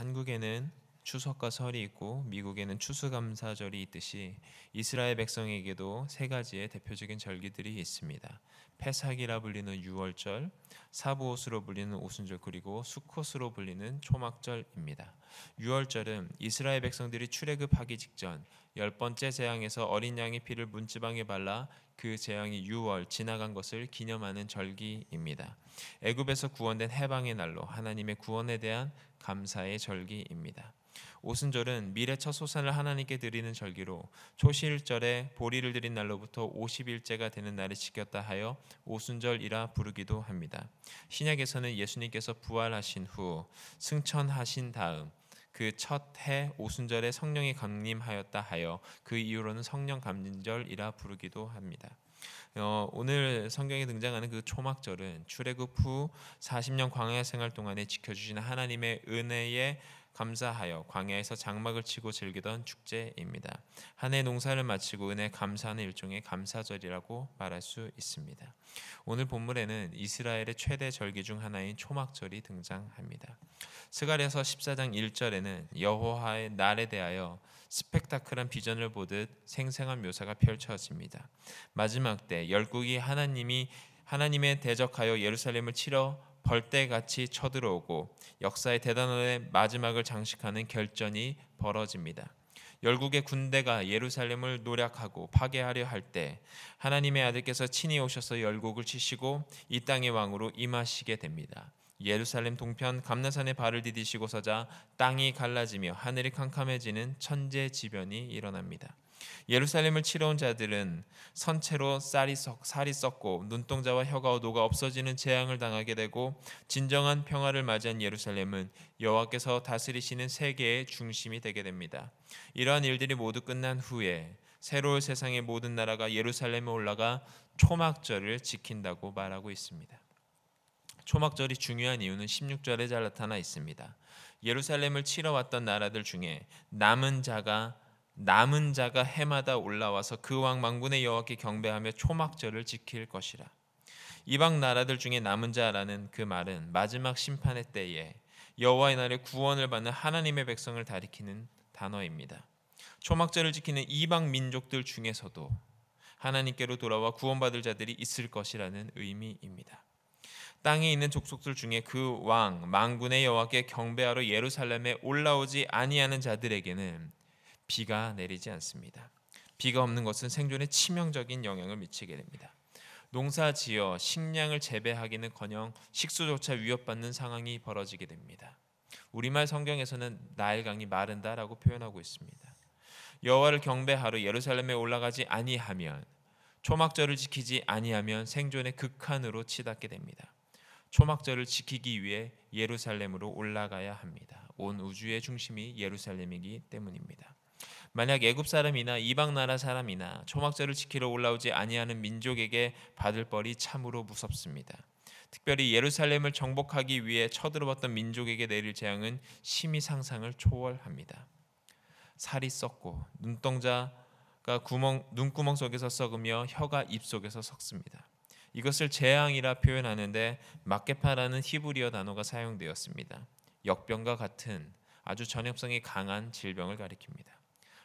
한국에는 추석과 설이 있고 미국에는 추수감사절이 있듯이 이스라엘 백성에게도 세 가지의 대표적인 절기들이 있습니다. 페삭이라 불리는 유월절, 사부옷으로 불리는 오순절, 그리고 수콧으로 불리는 초막절입니다. 유월절은 이스라엘 백성들이 출애굽하기 직전 10번째 재앙에서 어린 양의 피를 문지방에 발라 그 재앙이 유월 지나간 것을 기념하는 절기입니다. 애굽에서 구원된 해방의 날로 하나님의 구원에 대한 감사의 절기입니다. 오순절은 미래 첫 소산을 하나님께 드리는 절기로 초실절에 보리를 드린 날로부터 50일째가 되는 날을 지켰다 하여 오순절이라 부르기도 합니다. 신약에서는 예수님께서 부활하신 후 승천하신 다음 그 첫 해 오순절에 성령이 강림하였다 하여 그 이후로는 성령 감림절이라 부르기도 합니다. 오늘 성경에 등장하는 그 초막절은 출애굽 후 40년 광야 생활 동안에 지켜주신 하나님의 은혜에 감사하여 광야에서 장막을 치고 즐기던 축제입니다. 한 해 농사를 마치고 은혜 감사하는 일종의 감사절이라고 말할 수 있습니다. 오늘 본문에는 이스라엘의 최대 절기 중 하나인 초막절이 등장합니다. 스가랴서 14장 1절에는 여호와의 날에 대하여 스펙타클한 비전을 보듯 생생한 묘사가 펼쳐집니다. 마지막 때 열국이 하나님의 대적하여 예루살렘을 치러 벌떼같이 쳐들어오고 역사의 대단원의 마지막을 장식하는 결전이 벌어집니다. 열국의 군대가 예루살렘을 노략하고 파괴하려 할 때 하나님의 아들께서 친히 오셔서 열국을 치시고 이 땅의 왕으로 임하시게 됩니다. 예루살렘 동편 감나산에 발을 디디시고 서자 땅이 갈라지며 하늘이 캄캄해지는 천재지변이 일어납니다. 예루살렘을 치러 온 자들은 선체로 살이 썩고 눈동자와 혀가 녹아 없어지는 재앙을 당하게 되고 진정한 평화를 맞이한 예루살렘은 여호와께서 다스리시는 세계의 중심이 되게 됩니다. 이러한 일들이 모두 끝난 후에 새로운 세상의 모든 나라가 예루살렘에 올라가 초막절을 지킨다고 말하고 있습니다. 초막절이 중요한 이유는 16절에 잘 나타나 있습니다. 예루살렘을 치러 왔던 나라들 중에 남은 자가 해마다 올라와서 그 왕 만군의 여호와께 경배하며 초막절을 지킬 것이라. 이방 나라들 중에 남은 자라는 그 말은 마지막 심판의 때에 여호와의 날에 구원을 받는 하나님의 백성을 가리키는 단어입니다. 초막절을 지키는 이방 민족들 중에서도 하나님께로 돌아와 구원받을 자들이 있을 것이라는 의미입니다. 땅에 있는 족속들 중에 그 왕 만군의 여호와께 경배하러 예루살렘에 올라오지 아니하는 자들에게는 비가 내리지 않습니다. 비가 없는 것은 생존에 치명적인 영향을 미치게 됩니다. 농사지어 식량을 재배하기는커녕 식수조차 위협받는 상황이 벌어지게 됩니다. 우리말 성경에서는 나일강이 마른다라고 표현하고 있습니다. 여호와를 경배하러 예루살렘에 올라가지 아니하면, 초막절을 지키지 아니하면 생존의 극한으로 치닫게 됩니다. 초막절을 지키기 위해 예루살렘으로 올라가야 합니다. 온 우주의 중심이 예루살렘이기 때문입니다. 만약 애굽 사람이나 이방 나라 사람이나 초막절을 지키러 올라오지 아니하는 민족에게 받을 벌이 참으로 무섭습니다. 특별히 예루살렘을 정복하기 위해 쳐들어왔던 민족에게 내릴 재앙은 심히 상상을 초월합니다. 살이 썩고 눈동자가 눈구멍 속에서 썩으며 혀가 입 속에서 썩습니다. 이것을 재앙이라 표현하는데 마케파라는 히브리어 단어가 사용되었습니다. 역병과 같은 아주 전염성이 강한 질병을 가리킵니다.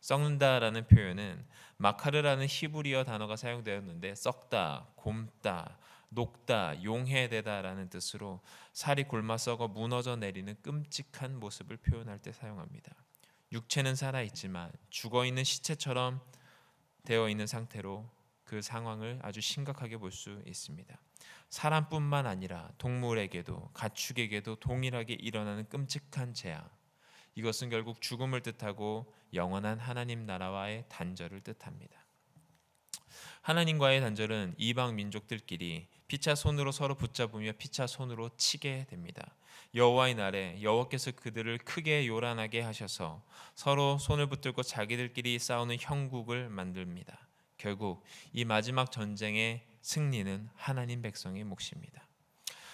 썩는다라는 표현은 마카르라는 히브리어 단어가 사용되었는데 썩다, 곪다, 녹다, 용해되다라는 뜻으로 살이 곪아 썩어 무너져 내리는 끔찍한 모습을 표현할 때 사용합니다. 육체는 살아있지만 죽어있는 시체처럼 되어 있는 상태로 그 상황을 아주 심각하게 볼 수 있습니다. 사람뿐만 아니라 동물에게도 가축에게도 동일하게 일어나는 끔찍한 재앙. 이것은 결국 죽음을 뜻하고 영원한 하나님 나라와의 단절을 뜻합니다. 하나님과의 단절은 이방 민족들끼리 피차 손으로 서로 붙잡으며 피차 손으로 치게 됩니다. 여호와의 날에 여호와께서 그들을 크게 요란하게 하셔서 서로 손을 붙들고 자기들끼리 싸우는 형국을 만듭니다. 결국 이 마지막 전쟁의 승리는 하나님 백성의 몫입니다.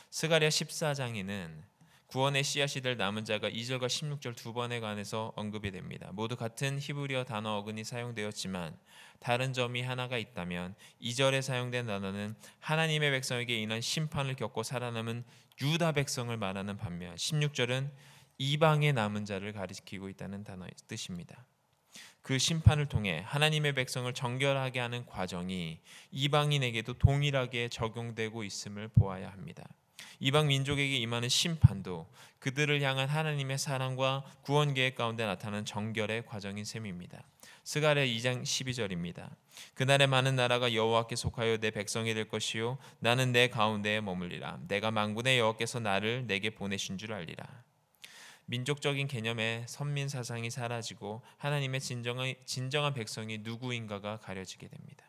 스가랴 14장에는 구원의 씨앗이 될 남은 자가 2절과 16절 두 번에 관해서 언급이 됩니다. 모두 같은 히브리어 단어 어근이 사용되었지만 다른 점이 하나가 있다면 2절에 사용된 단어는 하나님의 백성에게 인한 심판을 겪고 살아남은 유다 백성을 말하는 반면 16절은 이방의 남은 자를 가리키고 있다는 단어의 뜻입니다. 그 심판을 통해 하나님의 백성을 정결하게 하는 과정이 이방인에게도 동일하게 적용되고 있음을 보아야 합니다. 이방 민족에게 임하는 심판도 그들을 향한 하나님의 사랑과 구원 계획 가운데 나타나는 정결의 과정인 셈입니다. 스가랴 2장 12절입니다. 그날에 많은 나라가 여호와께 속하여 내 백성이 될 것이요 나는 내 가운데에 머물리라. 내가 만군의 여호와께서 나를 내게 보내신 줄 알리라. 민족적인 개념의 선민 사상이 사라지고 하나님의 진정한 백성이 누구인가가 가려지게 됩니다.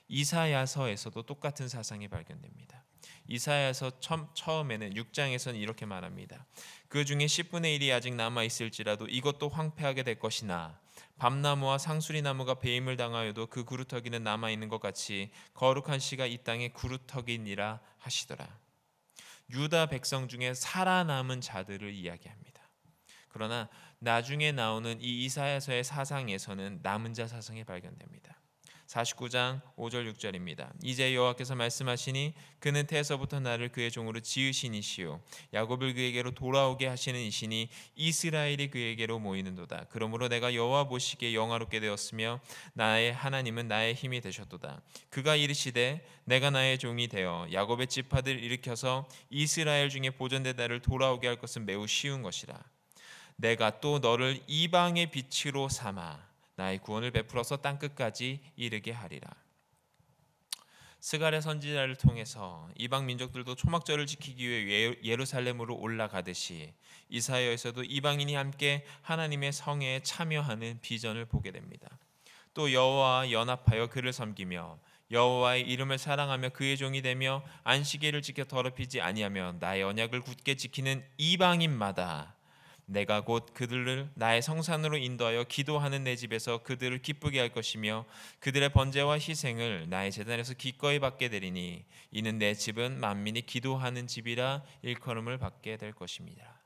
이사야서에서도 똑같은 사상이 발견됩니다. 이사야서 처음에는 6장에서는 이렇게 말합니다. 그 중에 10분의 1이 아직 남아있을지라도 이것도 황폐하게 될 것이나 밤나무와 상수리나무가 배임을 당하여도 그 구루터기는 남아있는 것 같이 거룩한 씨가 이 땅에 구루터기니라 하시더라. 유다 백성 중에 살아남은 자들을 이야기합니다. 그러나 나중에 나오는 이 이사야서의 사상에서는 남은 자 사상이 발견됩니다. 49장 5절 6절입니다. 이제 여호와께서 말씀하시니 그는 태에서부터 나를 그의 종으로 지으신 이시요 야곱을 그에게로 돌아오게 하시는 이시니 이스라엘이 그에게로 모이는도다. 그러므로 내가 여호와 보시기에 영화롭게 되었으며 나의 하나님은 나의 힘이 되셨도다. 그가 이르시되 내가 나의 종이 되어 야곱의 지파들을 일으켜서 이스라엘 중에 보존되다를 돌아오게 할 것은 매우 쉬운 것이라. 내가 또 너를 이방의 빛으로 삼아 나의 구원을 베풀어서 땅끝까지 이르게 하리라. 스가랴 선지자를 통해서 이방 민족들도 초막절을 지키기 위해 예루살렘으로 올라가듯이 이사야에서도 이방인이 함께 하나님의 성회에 참여하는 비전을 보게 됩니다. 또 여호와와 연합하여 그를 섬기며 여호와의 이름을 사랑하며 그의 종이 되며 안식일을 지켜 더럽히지 아니하며 나의 언약을 굳게 지키는 이방인마다 내가 곧 그들을 나의 성산으로 인도하여 기도하는 내 집에서 그들을 기쁘게 할 것이며 그들의 번제와 희생을 나의 제단에서 기꺼이 받게 되리니 이는 내 집은 만민이 기도하는 집이라 일컬음을 받게 될 것입니다.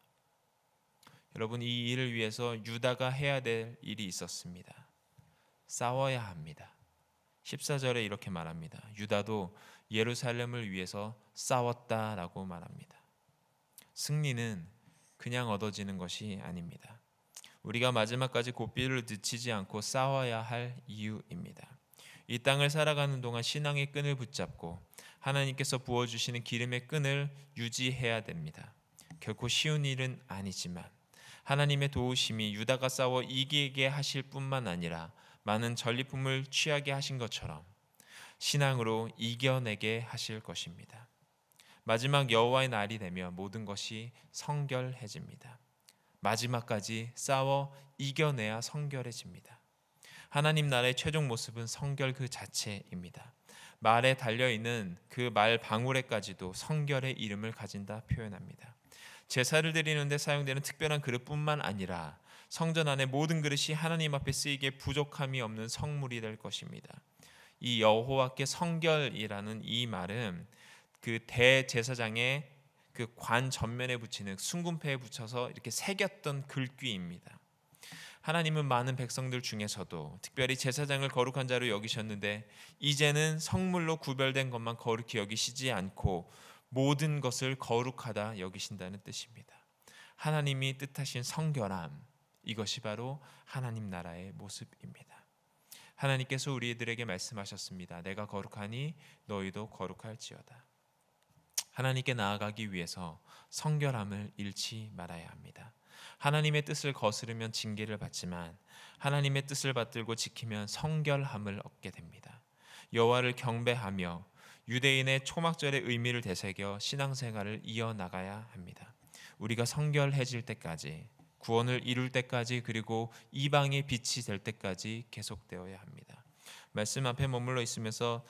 여러분, 이 일을 위해서 유다가 해야 될 일이 있었습니다. 싸워야 합니다. 14절에 이렇게 말합니다. 유다도 예루살렘을 위해서 싸웠다라고 말합니다. 승리는 그냥 얻어지는 것이 아닙니다. 우리가 마지막까지 고삐를 늦추지 않고 싸워야 할 이유입니다. 이 땅을 살아가는 동안 신앙의 끈을 붙잡고 하나님께서 부어주시는 기름의 끈을 유지해야 됩니다. 결코 쉬운 일은 아니지만 하나님의 도우심이 유다가 싸워 이기게 하실 뿐만 아니라 많은 전리품을 취하게 하신 것처럼 신앙으로 이겨내게 하실 것입니다. 마지막 여호와의 날이 되면 모든 것이 성결해집니다. 마지막까지 싸워 이겨내야 성결해집니다. 하나님 나라의 최종 모습은 성결 그 자체입니다. 말에 달려있는 그 말 방울에까지도 성결의 이름을 가진다 표현합니다. 제사를 드리는데 사용되는 특별한 그릇뿐만 아니라 성전 안의 모든 그릇이 하나님 앞에 쓰이기에 부족함이 없는 성물이 될 것입니다. 이 여호와께 성결이라는 이 말은 그 대제사장의 그 관 전면에 붙이는 순금패에 붙여서 이렇게 새겼던 글귀입니다. 하나님은 많은 백성들 중에서도 특별히 제사장을 거룩한 자로 여기셨는데 이제는 성물로 구별된 것만 거룩히 여기시지 않고 모든 것을 거룩하다 여기신다는 뜻입니다. 하나님이 뜻하신 성결함, 이것이 바로 하나님 나라의 모습입니다. 하나님께서 우리들에게 말씀하셨습니다. 내가 거룩하니 너희도 거룩할지어다. 하나님께 나아가기 위해서 성결함을 잃지 말아야 합니다. 하나님의 뜻을 거스르면 징계를 받지만 하나님의 뜻을 받들고 지키면 성결함을 얻게 됩니다. 여호와를 경배하며 유대인의 초막절의 의미를 되새겨 신앙생활을 이어나가야 합니다. 우리가 성결해질 때까지, 구원을 이룰 때까지, 그리고 이방의 빛이 될 때까지 계속되어야 합니다. 말씀 앞에 머물러 있으면서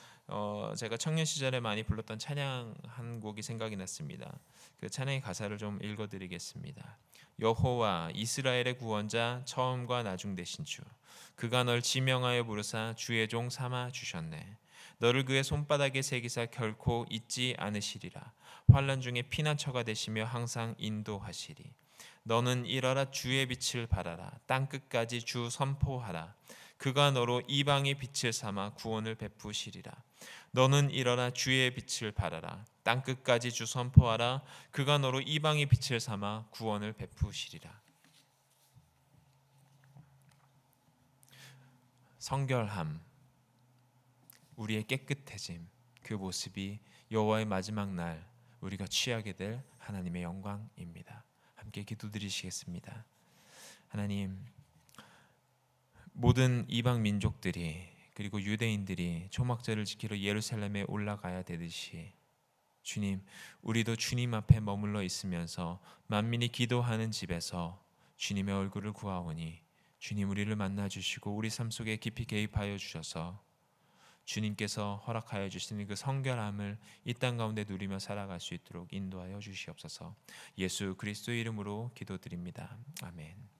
제가 청년 시절에 많이 불렀던 찬양 한 곡이 생각이 났습니다. 그 찬양의 가사를 좀 읽어드리겠습니다. 여호와 이스라엘의 구원자 처음과 나중 되신 주, 그가 널 지명하여 부르사 주의 종 삼아 주셨네. 너를 그의 손바닥에 새기사 결코 잊지 않으시리라. 환난 중에 피난처가 되시며 항상 인도하시리. 너는 일어라 주의 빛을 발하라. 땅끝까지 주 선포하라. 그가 너로 이방의 빛을 삼아 구원을 베푸시리라. 너는 일어나 주의 빛을 발하라. 땅 끝까지 주 선포하라. 그가 너로 이방의 빛을 삼아 구원을 베푸시리라. 성결함, 우리의 깨끗해짐, 그 모습이 여호와의 마지막 날 우리가 취하게 될 하나님의 영광입니다. 함께 기도드리시겠습니다. 하나님, 모든 이방 민족들이 그리고 유대인들이 초막절을 지키러 예루살렘에 올라가야 되듯이 주님, 우리도 주님 앞에 머물러 있으면서 만민이 기도하는 집에서 주님의 얼굴을 구하오니 주님, 우리를 만나 주시고 우리 삶 속에 깊이 개입하여 주셔서 주님께서 허락하여 주시는 그 성결함을 이 땅 가운데 누리며 살아갈 수 있도록 인도하여 주시옵소서. 예수 그리스도의 이름으로 기도드립니다. 아멘.